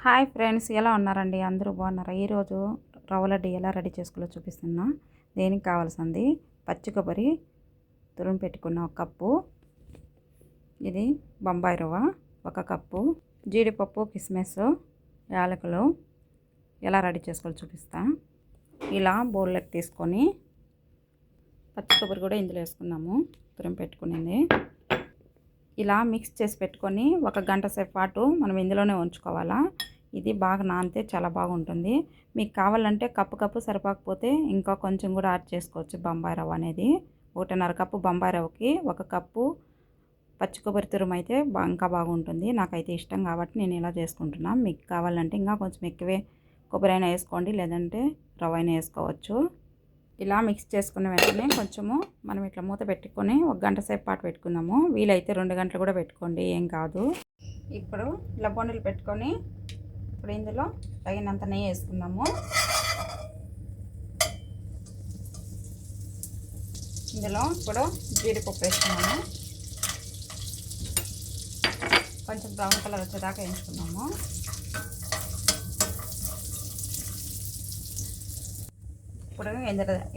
Hi friends, ఎలా ఉన్నారండి? అందరూ బాగున్నారా? ఈరోజు రవ్వ లడ్డు ఎలా రెడీ చేసుకోవాలో చూపిస్తున్నా. దేనికి కావాల్సింది పచ్చి కొబ్బరి తురుము పెట్టుకున్న ఒక కప్పు, ఇది బొంబాయి రవ్వ ఒక కప్పు, జీడిపప్పు, కిస్మిస్, యాలకులు ఎలా రెడీ చేసుకోవాలో చూపిస్తా. ఇలా బౌల్లోకి తీసుకొని పచ్చి కొబ్బరి కూడా ఇందులో వేసుకుందాము, తురుము పెట్టుకునేది. ఇలా మిక్స్ చేసి పెట్టుకొని ఒక గంట సేపు పాటు మనం ఇందులోనే ఉంచుకోవాలా. ఇది బాగా నానితే చాలా బాగుంటుంది. మీకు కావాలంటే కప్పు సరిపోకపోతే ఇంకా కొంచెం కూడా యాడ్ చేసుకోవచ్చు. బొంబాయి రవ్వ అనేది 1.5 కప్పు బొంబాయి రవ్వకి 1 కప్పు పచ్చి కొబ్బరి తురుము అయితే ఇంకా బాగుంటుంది. నాకైతే ఇష్టం కాబట్టి నేను ఇలా చేసుకుంటున్నాను. మీకు కావాలంటే ఇంకా కొంచెం ఎక్కువే కొబ్బరి అయినా వేసుకోండి, లేదంటే రవ్వ అయినా వేసుకోవచ్చు. ఇలా మిక్స్ చేసుకున్న వెంటనే కొంచెము మనం ఇట్లా మూత పెట్టుకొని ఒక గంట సేపు పాటు పెట్టుకుందాము. వీలైతే 2 గంటలు కూడా పెట్టుకోండి, ఏం కాదు. ఇప్పుడు ఇలా బొండలు పెట్టుకొని ఇప్పుడు ఇందులో తగినంత నెయ్యి వేసుకుందాము. ఇందులో ఇప్పుడు జీడిపప్పు వేసుకున్నాము. కొంచెం బ్రౌన్ కలర్ వచ్చేదాకా వేయించుకున్నాము. ఇప్పుడు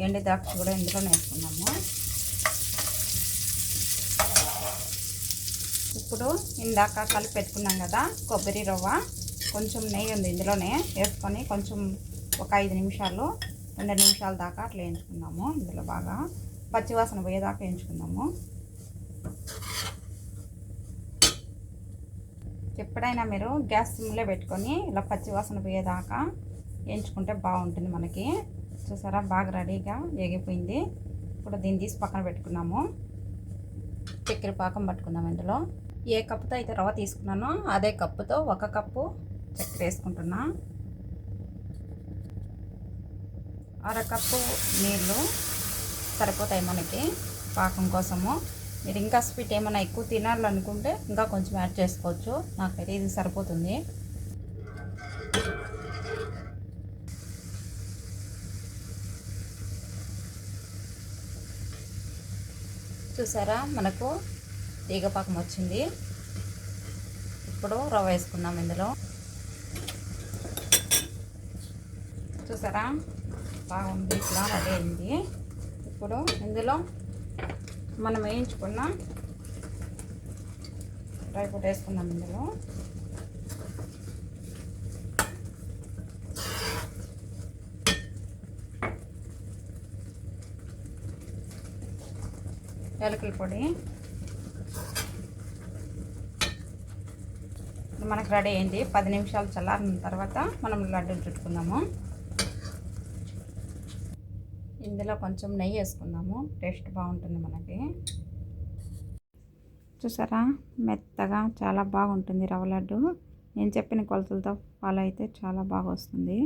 ఎండి ద్రాక్ష కూడా ఇందులోనే వేసుకున్నాము. ఇప్పుడు ఇందాక కలిపి పెట్టుకున్నాం కదా కొబ్బరి రవ్వ, కొంచెం నెయ్యి ఉంది ఇందులోనే వేసుకొని కొంచెం ఒక 2 నిమిషాల దాకా అట్లా వేయించుకుందాము. ఇందులో బాగా పచ్చివాసన పోయేదాకా వేయించుకుందాము. ఎప్పుడైనా మీరు గ్యాస్ సిమ్లో పెట్టుకొని ఇలా పచ్చివాసన పోయేదాకా వేయించుకుంటే బాగుంటుంది మనకి. చూసారా, బాగా రెడీగా ఎగిపోయింది. ఇప్పుడు దీన్ని తీసి పక్కన పెట్టుకున్నాము. చక్కెర పాకం పట్టుకుందాం. ఇందులో ఏ కప్పుతో అయితే రవ్వ తీసుకున్నానో అదే కప్పుతో 1 కప్పు చక్కెర వేసుకుంటున్నా. 1/2 కప్పు నీళ్ళు సరిపోతాయి మనకి పాకం కోసము. మీరు ఇంకా స్వీట్ ఏమైనా ఎక్కువ తినాలనుకుంటే ఇంకా కొంచెం యాడ్ చేసుకోవచ్చు. నాకైతే ఇది సరిపోతుంది. చూసారా, మనకు తీగపాకం వచ్చింది. ఇప్పుడు రవ్వ వేసుకుందాం ఇందులో. చూసారా, బాగుంది, ఇట్లా రెడీ అయింది. ఇప్పుడు ఇందులో మనం వేయించుకున్న డ్రై ఫ్రూట్ వేసుకుందాం. ఇందులో యాలకుల పొడి. మనకు రెడీ అయింది. 10 నిమిషాలు చల్లారిన తర్వాత మనం లడ్డూలు చుట్టుకుందాము. ఇందులో కొంచెం నెయ్యి వేసుకుందాము, టేస్ట్ బాగుంటుంది మనకి. చూసారా, మెత్తగా చాలా బాగుంటుంది రవ్వ లడ్డు. నేను చెప్పిన కొలతలతో ఫాలో అయితే చాలా బాగా వస్తుంది.